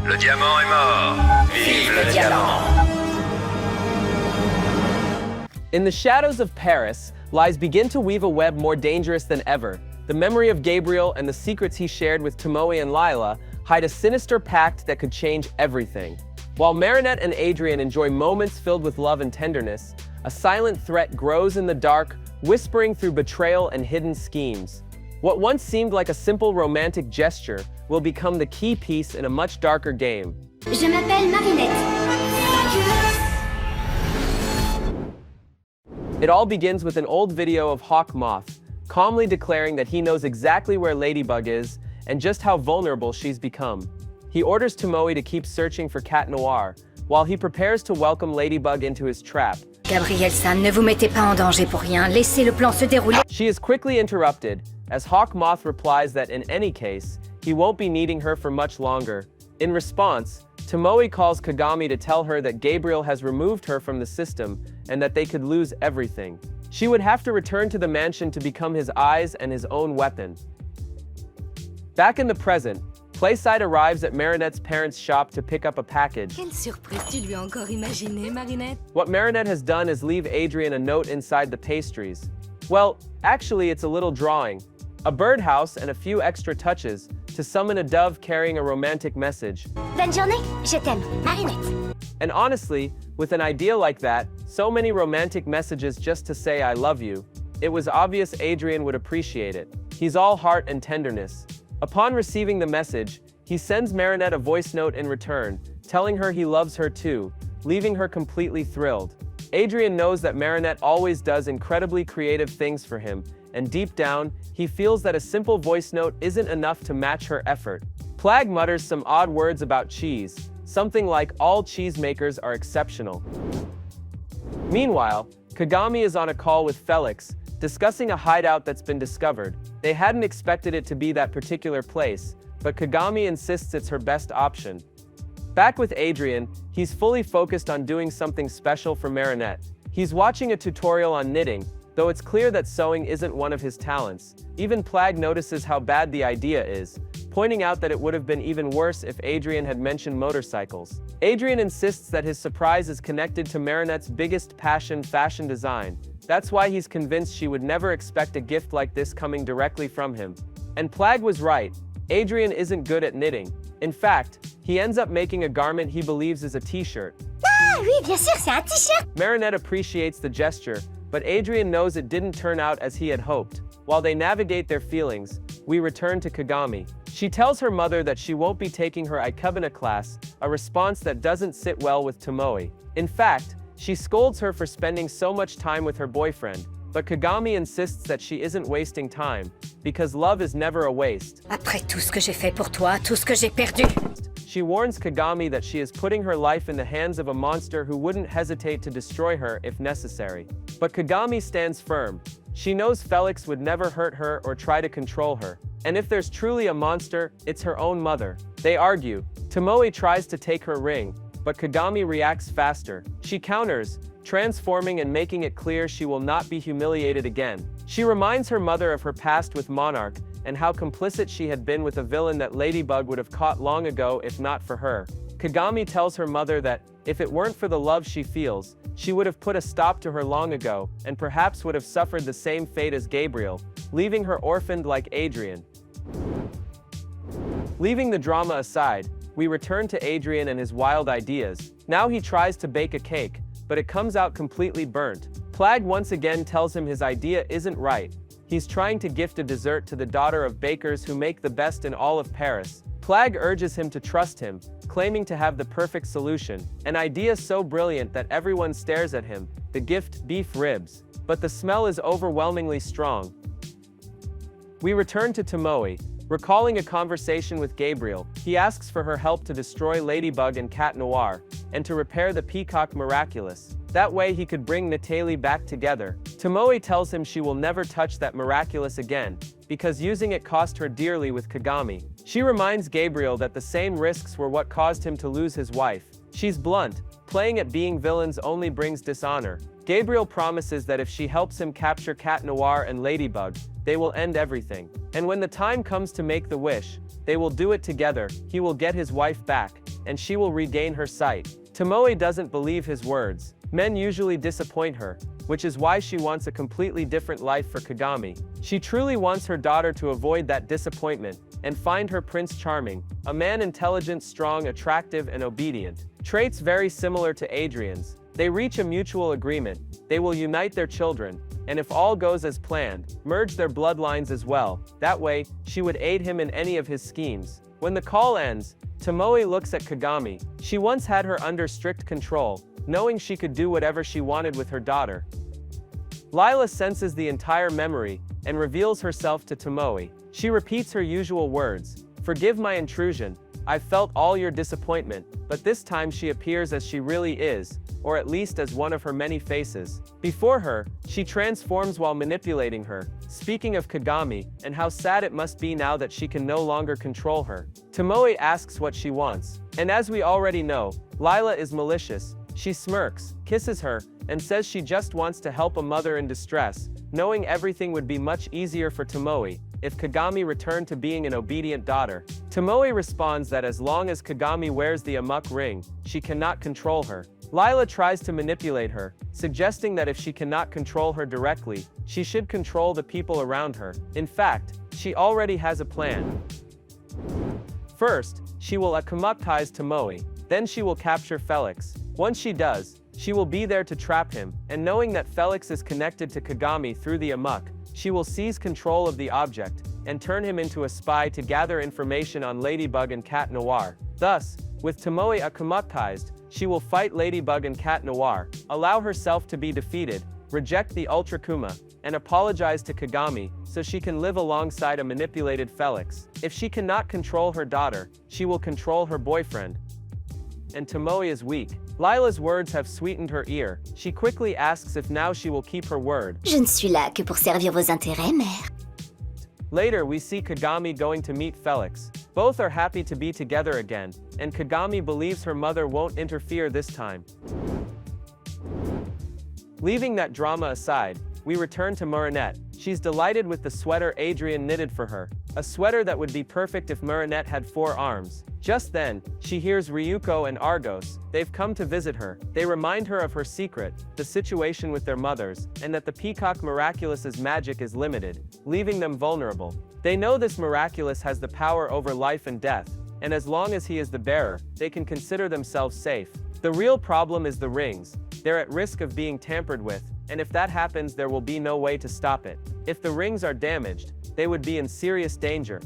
Le diamant est mort. Vive le diamant. In the shadows of Paris, lies begin to weave a web more dangerous than ever. The memory of Gabriel and the secrets he shared with Tomoe and Lila hide a sinister pact that could change everything. While Marinette and Adrien enjoy moments filled with love and tenderness, a silent threat grows in the dark, whispering through betrayal and hidden schemes. What once seemed like a simple romantic gesture will become the key piece in a much darker game. Je m'appelle Marinette. It all begins with an old video of Moth, calmly declaring that he knows exactly where Ladybug is and just how vulnerable she's become. He orders Tomoe to keep searching for Cat Noir, while he prepares to welcome Ladybug into his trap. Gabriel-san, ne vous mettez pas en danger pour rien. Laissez le plan se dérouler. She is quickly interrupted, as Moth replies that in any case, he won't be needing her for much longer. In response, Tomoe calls Kagami to tell her that Gabriel has removed her from the system and that they could lose everything. She would have to return to the mansion to become his eyes and his own weapon. Back in the present, Playside arrives at Marinette's parents' shop to pick up a package. Quelle surprise tu lui as encore imaginé, Marinette? What Marinette has done is leave Adrien a note inside the pastries. Well, actually it's a little drawing, a birdhouse and a few extra touches to summon a dove carrying a romantic message. Bonne journée, je t'aime, Marinette. And honestly, with an idea like that, so many romantic messages just to say I love you, it was obvious Adrien would appreciate it. He's all heart and tenderness. Upon receiving the message, he sends Marinette a voice note in return, telling her he loves her too, leaving her completely thrilled. Adrien knows that Marinette always does incredibly creative things for him, and deep down, he feels that a simple voice note isn't enough to match her effort. Plag mutters some odd words about cheese, something like all cheesemakers are exceptional. Meanwhile, Kagami is on a call with Felix, discussing a hideout that's been discovered. They hadn't expected it to be that particular place, but Kagami insists it's her best option. Back with Adrien, he's fully focused on doing something special for Marinette. He's watching a tutorial on knitting, though it's clear that sewing isn't one of his talents. Even Plag notices how bad the idea is, pointing out that it would have been even worse if Adrien had mentioned motorcycles. Adrien insists that his surprise is connected to Marinette's biggest passion, fashion design. That's why he's convinced she would never expect a gift like this coming directly from him. And Plag was right. Adrien isn't good at knitting. In fact, he ends up making a garment he believes is a t-shirt. Ah oui, bien sûr, c'est un t-shirt. Marinette appreciates the gesture, but Adrien knows it didn't turn out as he had hoped. While they navigate their feelings, we return to Kagami. She tells her mother that she won't be taking her Ikebana class, a response that doesn't sit well with Tomoe. In fact, she scolds her for spending so much time with her boyfriend, but Kagami insists that she isn't wasting time, because love is never a waste. Après tout ce que j'ai fait pour toi, tout ce que j'ai perdu. She warns Kagami that she is putting her life in the hands of a monster who wouldn't hesitate to destroy her if necessary. But Kagami stands firm. She knows Felix would never hurt her or try to control her. And if there's truly a monster, it's her own mother. They argue. Tomoe tries to take her ring, but Kagami reacts faster. She counters, transforming and making it clear she will not be humiliated again. She reminds her mother of her past with Monarch and how complicit she had been with a villain that Ladybug would have caught long ago if not for her. Kagami tells her mother that, if it weren't for the love she feels, she would have put a stop to her long ago and perhaps would have suffered the same fate as Gabriel, leaving her orphaned like Adrien. Leaving the drama aside, we return to Adrien and his wild ideas. Now he tries to bake a cake, but it comes out completely burnt. Plag once again tells him his idea isn't right. He's trying to gift a dessert to the daughter of bakers who make the best in all of Paris. Plag urges him to trust him, claiming to have the perfect solution. An idea so brilliant that everyone stares at him, the gift beef ribs. But the smell is overwhelmingly strong. We return to Tomoe. Recalling a conversation with Gabriel, he asks for her help to destroy Ladybug and Cat Noir, and to repair the peacock Miraculous. That way he could bring Natalie back together. Tomoe tells him she will never touch that Miraculous again, because using it cost her dearly with Kagami. She reminds Gabriel that the same risks were what caused him to lose his wife. She's blunt, playing at being villains only brings dishonor. Gabriel promises that if she helps him capture Cat Noir and Ladybug, they will end everything. And when the time comes to make the wish, they will do it together. He will get his wife back. and she will regain her sight. Tomoe doesn't believe his words. Men usually disappoint her, which is why she wants a completely different life for Kagami. She truly wants her daughter to avoid that disappointment and find her Prince Charming, a man intelligent, strong, attractive, and obedient. Traits very similar to Adrien's. They reach a mutual agreement. They will unite their children, and if all goes as planned, merge their bloodlines as well. That way, she would aid him in any of his schemes. When the call ends, Tomoe looks at Kagami. She once had her under strict control, knowing she could do whatever she wanted with her daughter. Lila senses the entire memory and reveals herself to Tomoe. She repeats her usual words. "Forgive my intrusion. I felt all your disappointment," but this time she appears as she really is, or at least as one of her many faces. Before her, she transforms while manipulating her, speaking of Kagami, and how sad it must be now that she can no longer control her. Tomoe asks what she wants, and as we already know, Lila is malicious. She smirks, kisses her, and says she just wants to help a mother in distress, knowing everything would be much easier for Tomoe if Kagami returned to being an obedient daughter. Tomoe responds that as long as Kagami wears the Amok ring, she cannot control her. Lila tries to manipulate her, suggesting that if she cannot control her directly, she should control the people around her. In fact, she already has a plan. First, she will akumatize Tomoe. Then she will capture Felix. Once she does, she will be there to trap him, and knowing that Felix is connected to Kagami through the Amok, she will seize control of the object, and turn him into a spy to gather information on Ladybug and Cat Noir. Thus, with Tomoe akumatized, she will fight Ladybug and Cat Noir, allow herself to be defeated, reject the Ultra Kuma, and apologize to Kagami, so she can live alongside a manipulated Felix. If she cannot control her daughter, she will control her boyfriend. And Tomoe is weak. Lila's words have sweetened her ear. She quickly asks if now she will keep her word. Je ne suis là que pour servir vos intérêts, mère. Later, we see Kagami going to meet Felix. Both are happy to be together again, and Kagami believes her mother won't interfere this time. Leaving that drama aside, we return to Marinette. She's delighted with the sweater Adrien knitted for her, a sweater that would be perfect if Marinette had 4 arms. Just then, she hears Ryuko and Argos. They've come to visit her. They remind her of her secret, the situation with their mothers, and that the peacock Miraculous's magic is limited, leaving them vulnerable. They know this Miraculous has the power over life and death, and as long as he is the bearer, they can consider themselves safe. The real problem is the rings. They're at risk of being tampered with, and if that happens, there will be no way to stop it. If the rings are damaged, they would be in serious danger.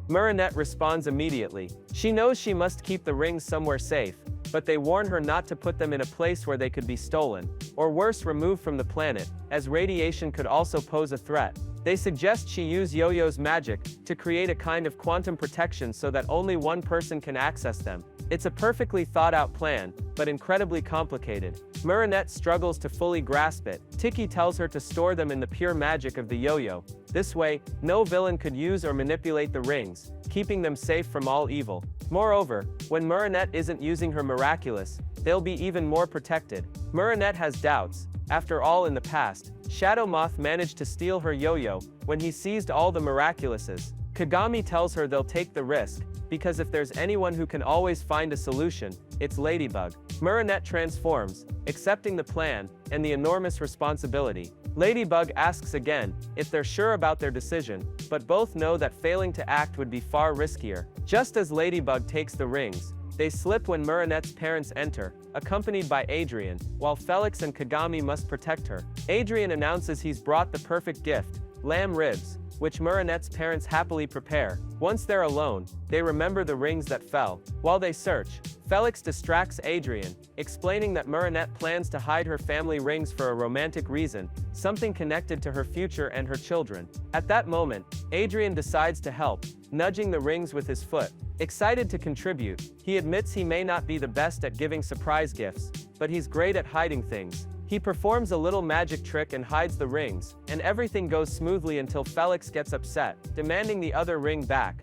Marinette responds immediately. She knows she must keep the rings somewhere safe, but they warn her not to put them in a place where they could be stolen, or worse, removed from the planet, as radiation could also pose a threat. They suggest she use Yo-Yo's magic to create a kind of quantum protection so that only one person can access them. It's a perfectly thought-out plan, but incredibly complicated. Marinette struggles to fully grasp it. Tiki tells her to store them in the pure magic of the yo-yo. This way, no villain could use or manipulate the rings, keeping them safe from all evil. Moreover, when Marinette isn't using her Miraculous, they'll be even more protected. Marinette has doubts. After all, in the past, Shadow Moth managed to steal her yo-yo when he seized all the Miraculouses. Kagami tells her they'll take the risk, because if there's anyone who can always find a solution, it's Ladybug. Marinette transforms, accepting the plan and the enormous responsibility. Ladybug asks again if they're sure about their decision, but both know that failing to act would be far riskier. Just as Ladybug takes the rings, they slip when Marinette's parents enter, accompanied by Adrien, while Felix and Kagami must protect her. Adrien announces he's brought the perfect gift, lamb ribs, which Marinette's parents happily prepare. Once they're alone, they remember the rings that fell. While they search, Felix distracts Adrien, explaining that Marinette plans to hide her family rings for a romantic reason, something connected to her future and her children. At that moment, Adrien decides to help, nudging the rings with his foot. Excited to contribute, he admits he may not be the best at giving surprise gifts, but he's great at hiding things. He performs a little magic trick and hides the rings, and everything goes smoothly until Felix gets upset, demanding the other ring back.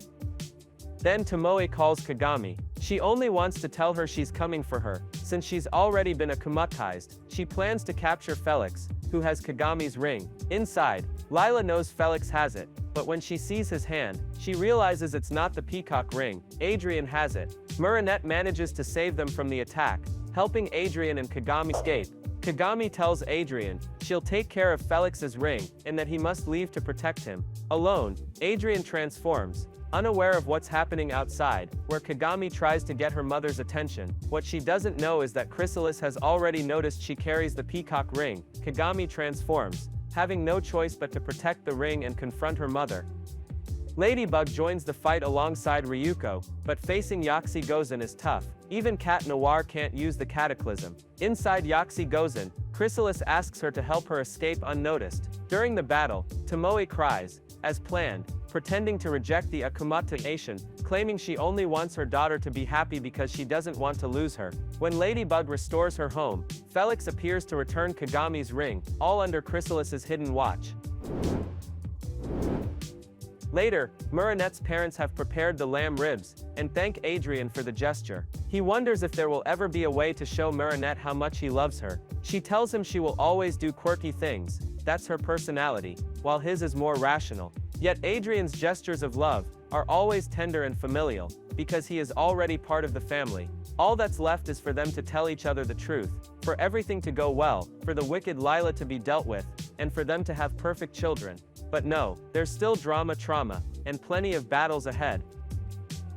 Then Tomoe calls Kagami. She only wants to tell her she's coming for her, since she's already been akumatized. She plans to capture Felix, who has Kagami's ring. Inside, Lila knows Felix has it, but when she sees his hand, she realizes it's not the peacock ring. Adrien has it. Marinette manages to save them from the attack, helping Adrien and Kagami escape. Kagami tells Adrien she'll take care of Felix's ring and that he must leave to protect him. Alone, Adrien transforms, unaware of what's happening outside, where Kagami tries to get her mother's attention. What she doesn't know is that Chrysalis has already noticed she carries the peacock ring. Kagami transforms, having no choice but to protect the ring and confront her mother. Ladybug joins the fight alongside Ryuko, but facing Yaki Gozen is tough. Even Cat Noir can't use the cataclysm. Inside Yaki Gozen, Chrysalis asks her to help her escape unnoticed. During the battle, Tomoe cries, as planned, pretending to reject the akumatization, claiming she only wants her daughter to be happy because she doesn't want to lose her. When Ladybug restores her home, Felix appears to return Kagami's ring, all under Chrysalis's hidden watch. Later, Marinette's parents have prepared the lamb ribs, and thank Adrien for the gesture. He wonders if there will ever be a way to show Marinette how much he loves her. She tells him she will always do quirky things, that's her personality, while his is more rational. Yet Adrien's gestures of love are always tender and familial, because he is already part of the family. All that's left is for them to tell each other the truth, for everything to go well, for the wicked Lila to be dealt with, and for them to have perfect children. But no, there's still trauma, and plenty of battles ahead.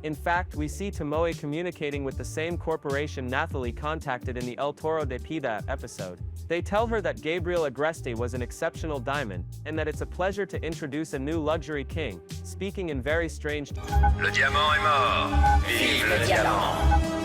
In fact, we see Tomoe communicating with the same corporation Nathalie contacted in the El Toro de Pida episode. They tell her that Gabriel Agreste was an exceptional diamond, and that it's a pleasure to introduce a new luxury king, speaking in very strange. Le diamant est mort. Vive le diamant.